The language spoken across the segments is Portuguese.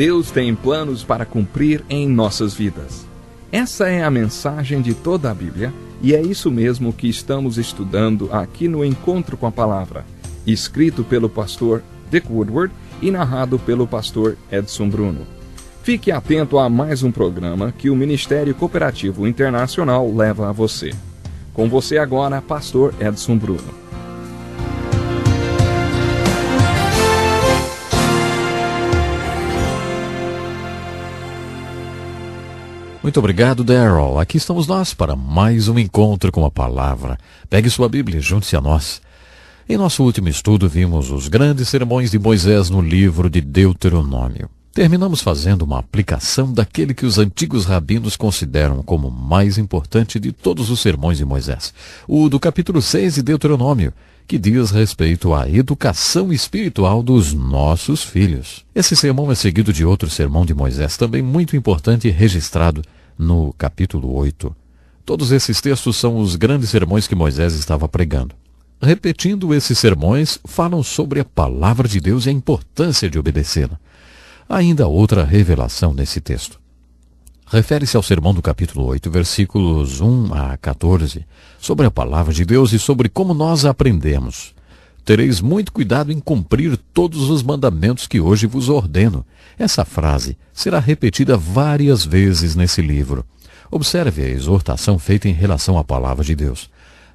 Deus tem planos para cumprir em nossas vidas. Essa é a mensagem de toda a Bíblia e é isso mesmo que estamos estudando aqui no Encontro com a Palavra, escrito pelo pastor Dick Woodward e narrado pelo pastor Edson Bruno. Fique atento a mais um programa que o Ministério Cooperativo Internacional leva a você. Com você agora, pastor Edson Bruno. Muito obrigado, Darrell. Aqui estamos nós para mais um encontro com a palavra. Pegue sua Bíblia e junte-se a nós. Em nosso último estudo, vimos os grandes sermões de Moisés no livro de Deuteronômio. Terminamos fazendo uma aplicação daquele que os antigos rabinos consideram como mais importante de todos os sermões de Moisés, o do capítulo 6 de Deuteronômio, que diz respeito à educação espiritual dos nossos filhos. Esse sermão é seguido de outro sermão de Moisés, também muito importante e registrado no capítulo 8. Todos esses textos são os grandes sermões que Moisés estava pregando. Repetindo esses sermões, falam sobre a palavra de Deus e a importância de obedecê-la. Há ainda outra revelação nesse texto. Refere-se ao sermão do capítulo 8, versículos 1 a 14, sobre a palavra de Deus e sobre como nós a aprendemos. Tereis muito cuidado em cumprir todos os mandamentos que hoje vos ordeno. Essa frase será repetida várias vezes nesse livro. Observe a exortação feita em relação à palavra de Deus.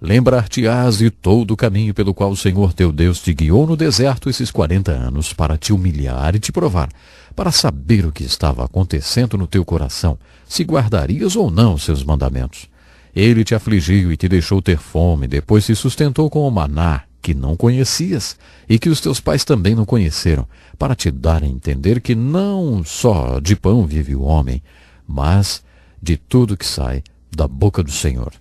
Lembrar-te-ás de todo o caminho pelo qual o Senhor teu Deus te guiou no deserto esses 40 anos para te humilhar e te provar, para saber o que estava acontecendo no teu coração, se guardarias ou não seus mandamentos. Ele te afligiu e te deixou ter fome, depois te sustentou com o maná, que não conhecias, e que os teus pais também não conheceram, para te dar a entender que não só de pão vive o homem, mas de tudo que sai da boca do Senhor.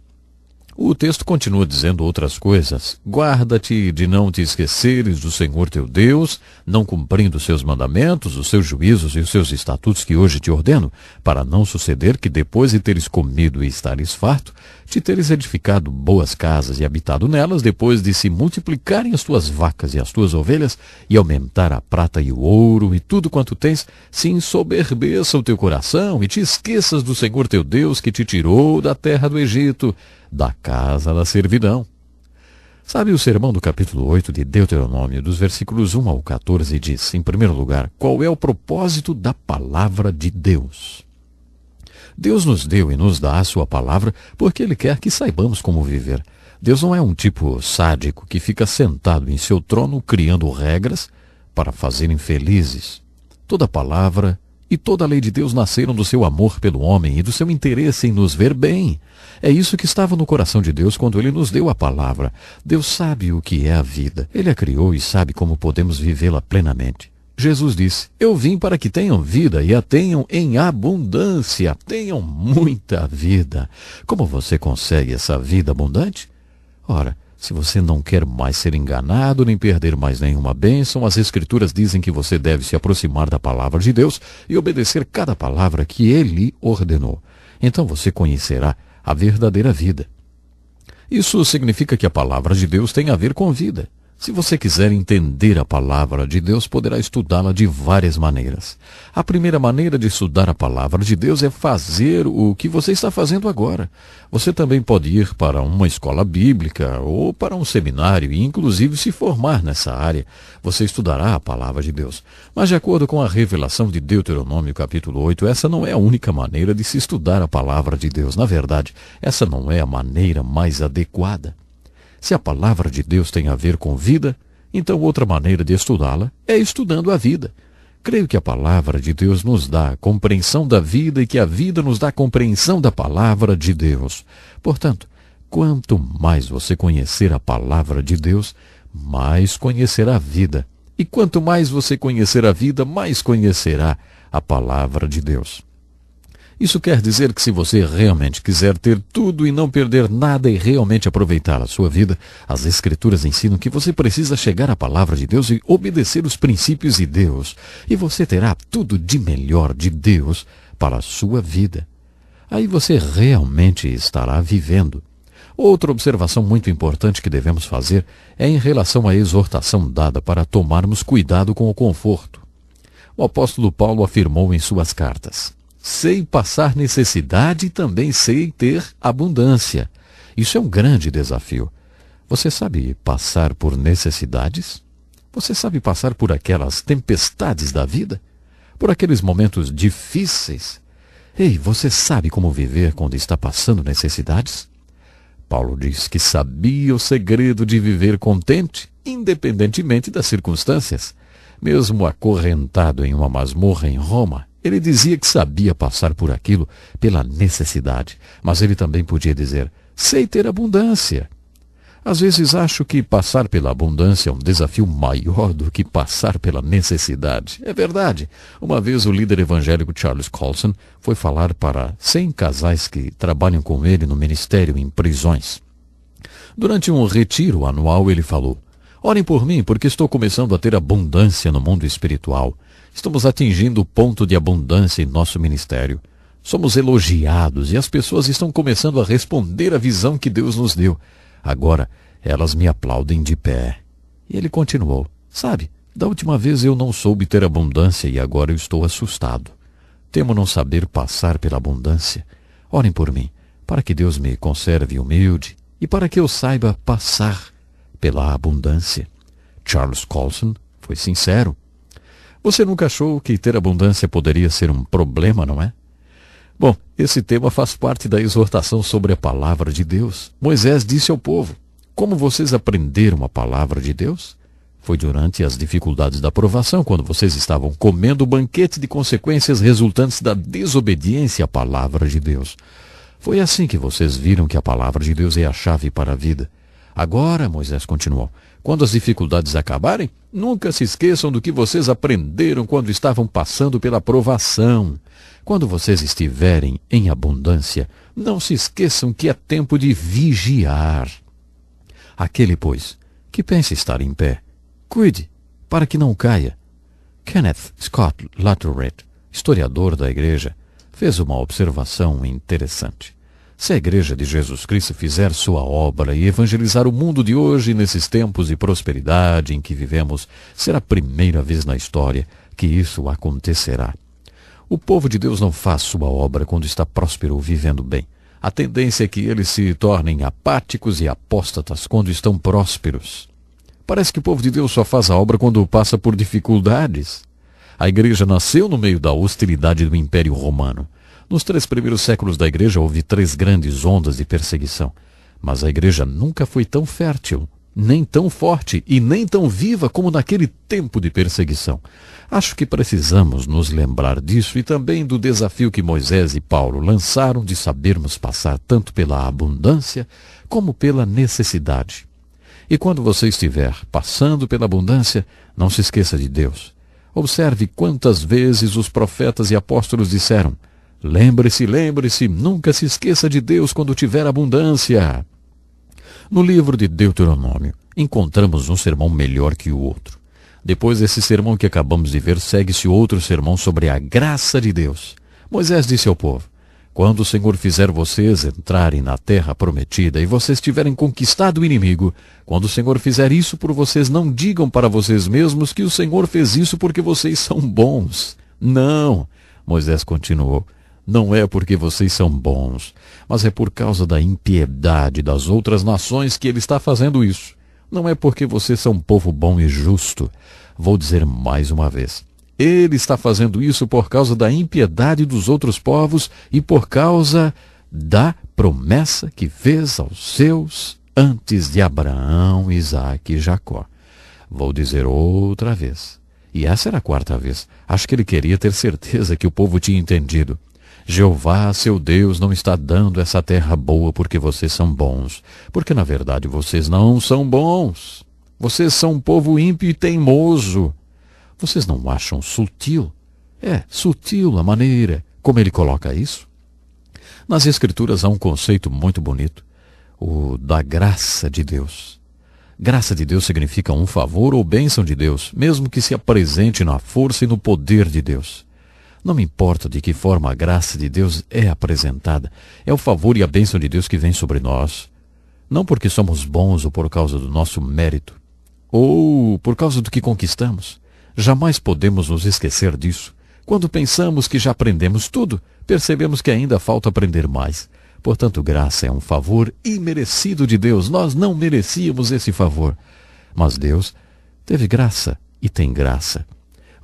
O texto continua dizendo outras coisas. Guarda-te de não te esqueceres do Senhor teu Deus, não cumprindo os seus mandamentos, os seus juízos e os seus estatutos que hoje te ordeno, para não suceder que depois de teres comido e estares farto, te teres edificado boas casas e habitado nelas, depois de se multiplicarem as tuas vacas e as tuas ovelhas, e aumentar a prata e o ouro e tudo quanto tens, se ensoberbeça o teu coração e te esqueças do Senhor teu Deus que te tirou da terra do Egito, da casa da servidão. Sabe, o sermão do capítulo 8 de Deuteronômio, dos versículos 1 ao 14, diz, em primeiro lugar, qual é o propósito da palavra de Deus. Deus nos deu e nos dá a sua palavra porque Ele quer que saibamos como viver. Deus não é um tipo sádico que fica sentado em seu trono criando regras para fazerem felizes. Toda palavra e toda a lei de Deus nasceram do seu amor pelo homem e do seu interesse em nos ver bem. É isso que estava no coração de Deus quando Ele nos deu a palavra. Deus sabe o que é a vida. Ele a criou e sabe como podemos vivê-la plenamente. Jesus disse, eu vim para que tenham vida e a tenham em abundância. Tenham muita vida. Como você consegue essa vida abundante? Ora, se você não quer mais ser enganado, nem perder mais nenhuma bênção, as Escrituras dizem que você deve se aproximar da palavra de Deus e obedecer cada palavra que Ele ordenou. Então você conhecerá a verdadeira vida. Isso significa que a palavra de Deus tem a ver com vida. Se você quiser entender a palavra de Deus, poderá estudá-la de várias maneiras. A primeira maneira de estudar a palavra de Deus é fazer o que você está fazendo agora. Você também pode ir para uma escola bíblica ou para um seminário e, inclusive, se formar nessa área. Você estudará a palavra de Deus. Mas, de acordo com a revelação de Deuteronômio, capítulo 8, essa não é a única maneira de se estudar a palavra de Deus. Na verdade, essa não é a maneira mais adequada. Se a palavra de Deus tem a ver com vida, então outra maneira de estudá-la é estudando a vida. Creio que a palavra de Deus nos dá a compreensão da vida e que a vida nos dá a compreensão da palavra de Deus. Portanto, quanto mais você conhecer a palavra de Deus, mais conhecerá a vida. E quanto mais você conhecer a vida, mais conhecerá a palavra de Deus. Isso quer dizer que se você realmente quiser ter tudo e não perder nada e realmente aproveitar a sua vida, as Escrituras ensinam que você precisa chegar à palavra de Deus e obedecer os princípios de Deus. E você terá tudo de melhor de Deus para a sua vida. Aí você realmente estará vivendo. Outra observação muito importante que devemos fazer é em relação à exortação dada para tomarmos cuidado com o conforto. O apóstolo Paulo afirmou em suas cartas: sei passar necessidade e também sei ter abundância. Isso é um grande desafio. Você sabe passar por necessidades? Você sabe passar por aquelas tempestades da vida? Por aqueles momentos difíceis? Ei, você sabe como viver quando está passando necessidades? Paulo diz que sabia o segredo de viver contente, independentemente das circunstâncias. Mesmo acorrentado em uma masmorra em Roma, ele dizia que sabia passar por aquilo pela necessidade, mas ele também podia dizer: sei ter abundância. Às vezes acho que passar pela abundância é um desafio maior do que passar pela necessidade. É verdade. Uma vez o líder evangélico Charles Colson foi falar para 100 casais que trabalham com ele no ministério em prisões. Durante um retiro anual ele falou: orem por mim, porque estou começando a ter abundância no mundo espiritual. Estamos atingindo o ponto de abundância em nosso ministério. Somos elogiados e as pessoas estão começando a responder à visão que Deus nos deu. Agora, elas me aplaudem de pé. E ele continuou: sabe, da última vez eu não soube ter abundância e agora eu estou assustado. Temo não saber passar pela abundância. Orem por mim, para que Deus me conserve humilde e para que eu saiba passar pela abundância. Charles Colson foi sincero. Você nunca achou que ter abundância poderia ser um problema, não é? Bom, esse tema faz parte da exortação sobre a palavra de Deus. Moisés disse ao povo: como vocês aprenderam a palavra de Deus? Foi durante as dificuldades da provação, quando vocês estavam comendo o banquete de consequências resultantes da desobediência à palavra de Deus. Foi assim que vocês viram que a palavra de Deus é a chave para a vida. Agora, Moisés continuou, quando as dificuldades acabarem, nunca se esqueçam do que vocês aprenderam quando estavam passando pela provação. Quando vocês estiverem em abundância, não se esqueçam que é tempo de vigiar. Aquele, pois, que pensa estar em pé, cuide, para que não caia. Kenneth Scott Latourette, historiador da igreja, fez uma observação interessante. Se a Igreja de Jesus Cristo fizer sua obra e evangelizar o mundo de hoje nesses tempos de prosperidade em que vivemos, será a primeira vez na história que isso acontecerá. O povo de Deus não faz sua obra quando está próspero ou vivendo bem. A tendência é que eles se tornem apáticos e apóstatas quando estão prósperos. Parece que o povo de Deus só faz a obra quando passa por dificuldades. A igreja nasceu no meio da hostilidade do Império Romano. Nos 3 primeiros séculos da igreja houve 3 grandes ondas de perseguição. Mas a igreja nunca foi tão fértil, nem tão forte e nem tão viva como naquele tempo de perseguição. Acho que precisamos nos lembrar disso e também do desafio que Moisés e Paulo lançaram de sabermos passar tanto pela abundância como pela necessidade. E quando você estiver passando pela abundância, não se esqueça de Deus. Observe quantas vezes os profetas e apóstolos disseram: lembre-se, lembre-se, nunca se esqueça de Deus quando tiver abundância. No livro de Deuteronômio, encontramos um sermão melhor que o outro. Depois desse sermão que acabamos de ver, segue-se outro sermão sobre a graça de Deus. Moisés disse ao povo: quando o Senhor fizer vocês entrarem na terra prometida e vocês tiverem conquistado o inimigo, quando o Senhor fizer isso por vocês, não digam para vocês mesmos que o Senhor fez isso porque vocês são bons. Não, Moisés continuou, não é porque vocês são bons, mas é por causa da impiedade das outras nações que ele está fazendo isso. Não é porque vocês são um povo bom e justo. Vou dizer mais uma vez. Ele está fazendo isso por causa da impiedade dos outros povos e por causa da promessa que fez aos seus antes de Abraão, Isaque e Jacó. Vou dizer outra vez. E essa era a 4ª vez. Acho que ele queria ter certeza que o povo tinha entendido. Jeová, seu Deus, não está dando essa terra boa porque vocês são bons. Porque, na verdade, vocês não são bons. Vocês são um povo ímpio e teimoso. Vocês não acham sutil? É sutil a maneira como ele coloca isso. Nas Escrituras há um conceito muito bonito, o da graça de Deus. Graça de Deus significa um favor ou bênção de Deus, mesmo que se apresente na força e no poder de Deus. Não me importa de que forma a graça de Deus é apresentada, é o favor e a bênção de Deus que vem sobre nós. Não porque somos bons ou por causa do nosso mérito, ou por causa do que conquistamos. Jamais podemos nos esquecer disso. Quando pensamos que já aprendemos tudo, percebemos que ainda falta aprender mais. Portanto, graça é um favor imerecido de Deus. Nós não merecíamos esse favor. Mas Deus teve graça e tem graça.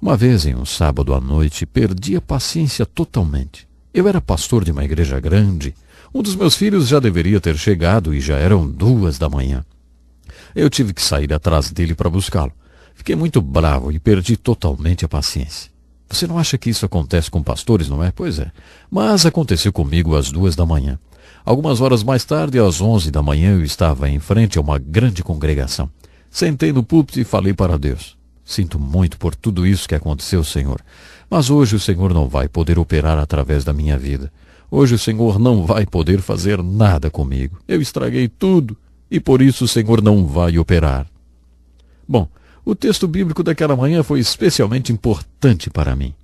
Uma vez, em um sábado à noite, perdi a paciência totalmente. Eu era pastor de uma igreja grande. Um dos meus filhos já deveria ter chegado e já eram 2 da manhã. Eu tive que sair atrás dele para buscá-lo. Fiquei muito bravo e perdi totalmente a paciência. Você não acha que isso acontece com pastores, não é? Pois é. Mas aconteceu comigo às 2 da manhã. Algumas horas mais tarde, às 11 da manhã, eu estava em frente a uma grande congregação. Sentei no púlpito e falei para Deus. Sinto muito por tudo isso que aconteceu, Senhor. Mas hoje o Senhor não vai poder operar através da minha vida. Hoje o Senhor não vai poder fazer nada comigo. Eu estraguei tudo e por isso o Senhor não vai operar. Bom, o texto bíblico daquela manhã foi especialmente importante para mim.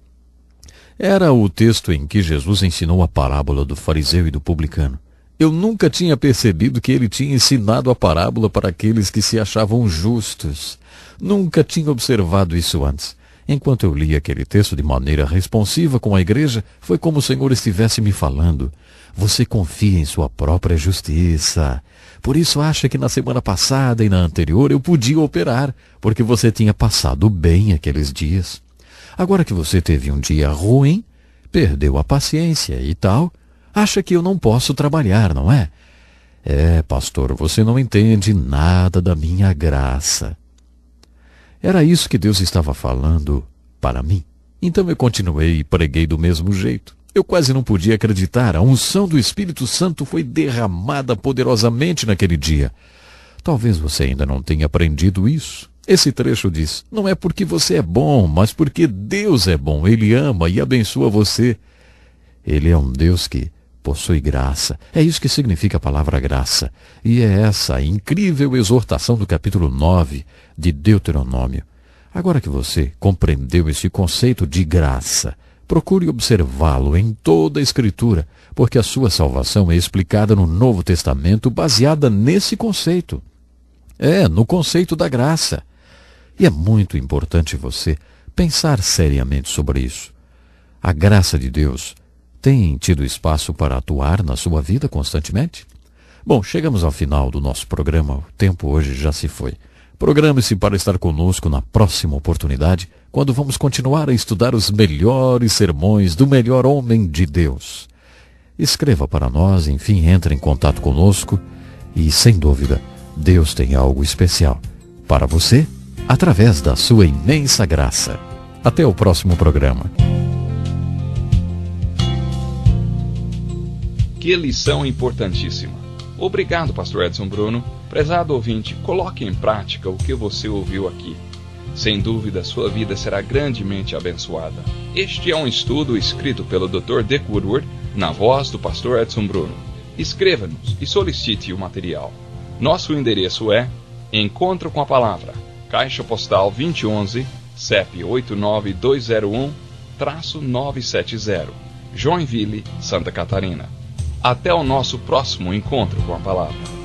Era o texto em que Jesus ensinou a parábola do fariseu e do publicano. Eu nunca tinha percebido que ele tinha ensinado a parábola para aqueles que se achavam justos. Nunca tinha observado isso antes. Enquanto eu lia aquele texto de maneira responsiva com a igreja, foi como o Senhor estivesse me falando. Você confia em sua própria justiça. Por isso acha que na semana passada e na anterior eu podia operar, porque você tinha passado bem aqueles dias. Agora que você teve um dia ruim, perdeu a paciência e tal, acha que eu não posso trabalhar, não é? É, pastor, você não entende nada da minha graça. Era isso que Deus estava falando para mim. Então eu continuei e preguei do mesmo jeito. Eu quase não podia acreditar. A unção do Espírito Santo foi derramada poderosamente naquele dia. Talvez você ainda não tenha aprendido isso. Esse trecho diz, não é porque você é bom, mas porque Deus é bom. Ele ama e abençoa você. Ele é um Deus que possui graça. É isso que significa a palavra graça. E é essa a incrível exortação do capítulo 9 de Deuteronômio. Agora que você compreendeu esse conceito de graça, procure observá-lo em toda a Escritura, porque a sua salvação é explicada no Novo Testamento baseada nesse conceito. No conceito da graça. E é muito importante você pensar seriamente sobre isso. A graça de Deus tem tido espaço para atuar na sua vida constantemente? Bom, chegamos ao final do nosso programa. O tempo hoje já se foi. Programe-se para estar conosco na próxima oportunidade, quando vamos continuar a estudar os melhores sermões do melhor homem de Deus. Escreva para nós, enfim, entre em contato conosco e, sem dúvida, Deus tem algo especial para você através da sua imensa graça. Até o próximo programa. Que lição importantíssima. Obrigado, pastor Edson Bruno. Prezado ouvinte, coloque em prática o que você ouviu aqui. Sem dúvida, sua vida será grandemente abençoada. Este é um estudo escrito pelo Dr. Dick Woodward, na voz do pastor Edson Bruno. Escreva-nos e solicite o material. Nosso endereço é Encontro com a Palavra, Caixa Postal 2011, CEP 89201-970, Joinville, Santa Catarina. Até o nosso próximo encontro com a Palavra.